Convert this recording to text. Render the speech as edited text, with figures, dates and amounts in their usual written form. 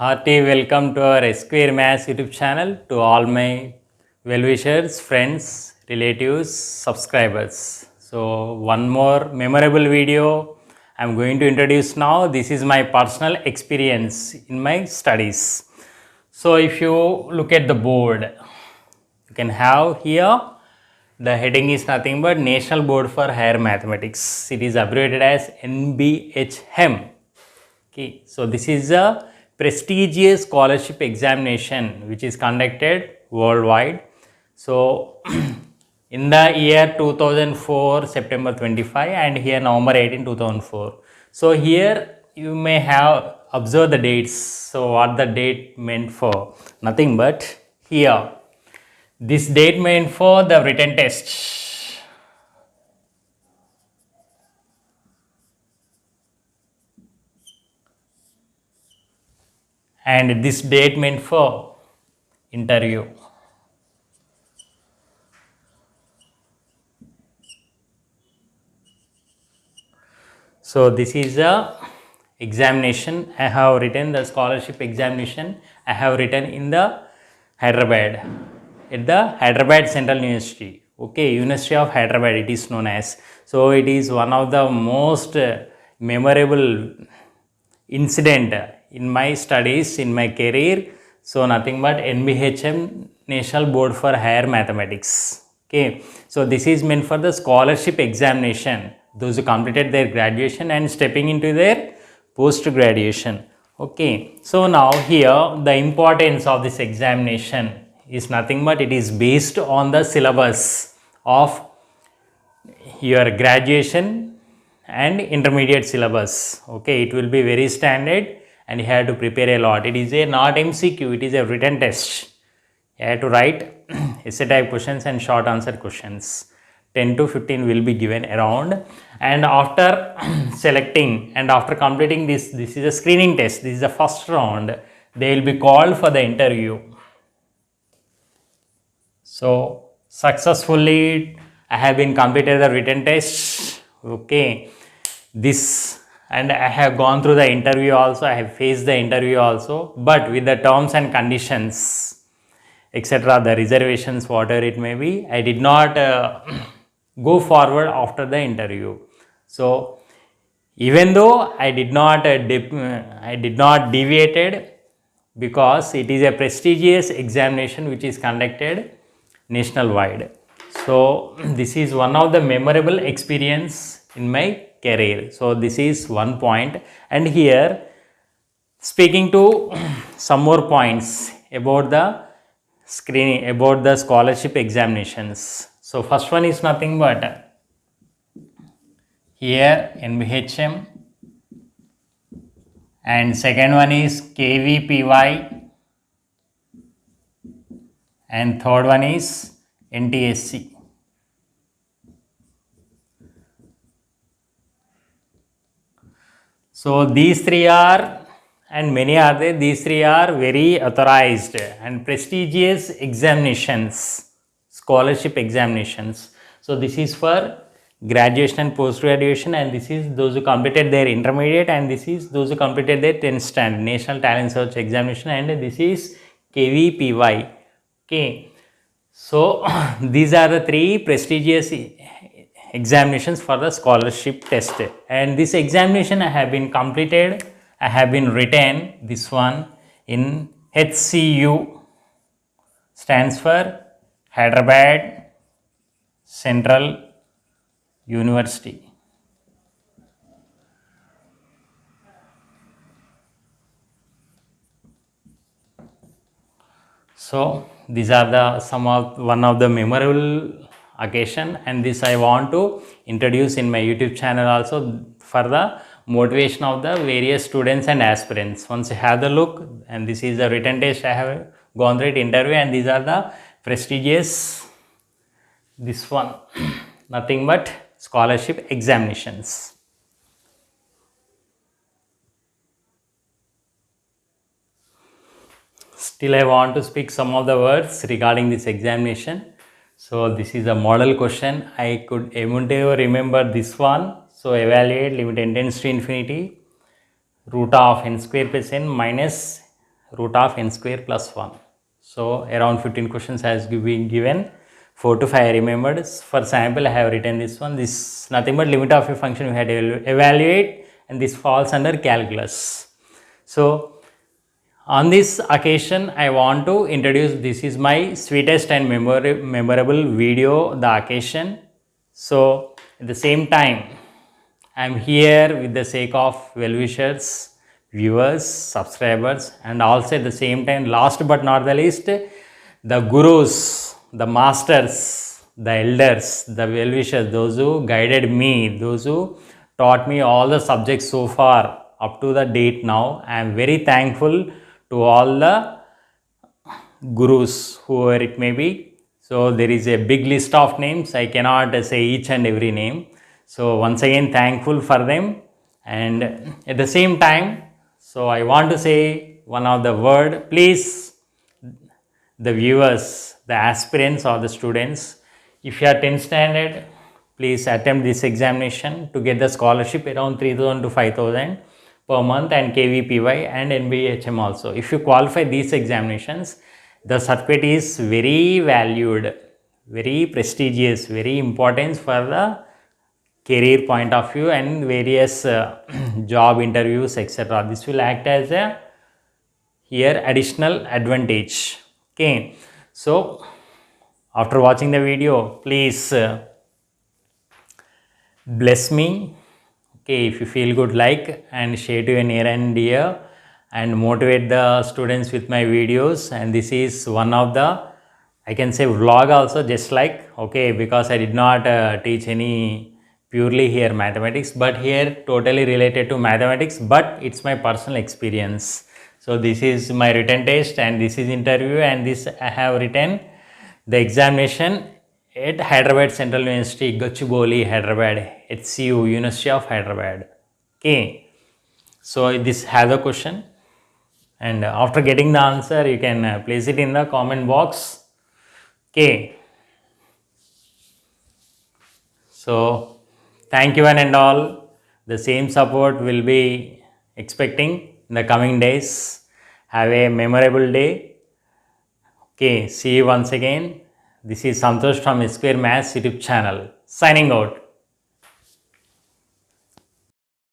Hearty welcome to our Square Maths YouTube channel to all my well-wishers, friends, relatives, subscribers. So one more memorable video I am going to introduce now. This is my personal experience in my studies. So if you look at the board, you can have here the heading is nothing but National Board for Higher Mathematics. It is abbreviated as NBHM. Okay, so this is a prestigious scholarship examination which is conducted worldwide. So in the year 2004 September 25 and here November 18 2004. So here you may have observed the dates. So what the date meant for? Nothing but here this date meant for the written test. And this date meant for interview. So this is a examination I have written, the scholarship examination I have written in the Hyderabad, at the Hyderabad Central University. Okay, University of Hyderabad it is known as. So it is one of the most memorable incident in my studies, in my career. So nothing but NBHM, National Board for Higher Mathematics. Okay, so this is meant for the scholarship examination, those who completed their graduation and stepping into their post graduation. Okay, so now here the importance of this examination is nothing but it is based on the syllabus of your graduation and intermediate syllabus. Okay, it will be very standard and you have to prepare a lot. It is a not MCQ, it is a written test. You have to write essay type questions and short answer questions. 10 to 15 will be given around, and after selecting and after completing this is a screening test. This is the first round. They will be called for the interview. So successfully I have been completed the written test. Okay, this and I have gone through the interview also. I have faced the interview also, but with the terms and conditions, etc., the reservations, whatever it may be, I did not go forward after the interview. So even though I did not deviated, because it is a prestigious examination which is conducted nationwide. So this is one of the memorable experience in my career. So this is one point, and here speaking to some more points about the screening, about the scholarship examinations. So first one is nothing but here NBHM, and second one is KVPY, and third one is NTSC. So these three are, and many are there, these three are very authorized and prestigious examinations, scholarship examinations. So this is for graduation and post graduation, and this is those who completed their intermediate, and this is those who completed their 10th standard National Talent Search examination, and this is KVPY. Okay, so these are the three prestigious examinations for the scholarship test, and this examination I have been completed, I have been written this one in HCU, stands for Hyderabad Central University. So these are the one of the memorable occasion, and this I want to introduce in my YouTube channel also for the motivation of the various students and aspirants. Once you have the look, and this is the written test I have gone through it, interview, and these are the prestigious, this one nothing but scholarship examinations. Still I want to speak some of the words regarding this examination. So this is a model question. I could able to remember this one. So evaluate limit n tends to infinity root of n square plus n minus root of n square plus 1. So around 15 questions has been given. 4 to 5 I remembered. For sample I have written this one. This nothing but limit of a function we had to evaluate, and this falls under calculus. So on this occasion I want to introduce, this is my sweetest and memorable video, the occasion. So at the same time I am here with the sake of well-wishers, viewers, subscribers, and also at the same time, last but not the least, the gurus, the masters, the elders, the well-wishers, those who guided me, those who taught me all the subjects so far up to the date now. I am very thankful to all the gurus, whoever it may be. So there is a big list of names. I cannot say each and every name. So once again thankful for them, and at the same time, so I want to say one of the word, please, the viewers, the aspirants or the students, if you are 10th standard, please attempt this examination to get the scholarship around 3,000 to 5,000 per month, and KVPY and NBHM also. If you qualify these examinations, the certificate is very valued, very prestigious, very important for the career point of view and various job interviews, etc. This will act as a here additional advantage. Okay, so after watching the video, please bless me. Okay, if you feel good, like and share to your near and dear, and motivate the students with my videos. And this is one of the, I can say, vlog also, just like, okay, because I did not teach any purely here mathematics, but here totally related to mathematics, but it's my personal experience. So this is my written test, and this is interview, and this I have written the examination at Hyderabad Central University, Gachibowli, Hyderabad, HCU, University of Hyderabad. Okay, so this has a question, and after getting the answer, you can place it in the comment box. Okay, so thank you one and all. The same support will be expecting in the coming days. Have a memorable day. Okay, see you once again. This is Santosh from S Square Maths YouTube channel, signing out.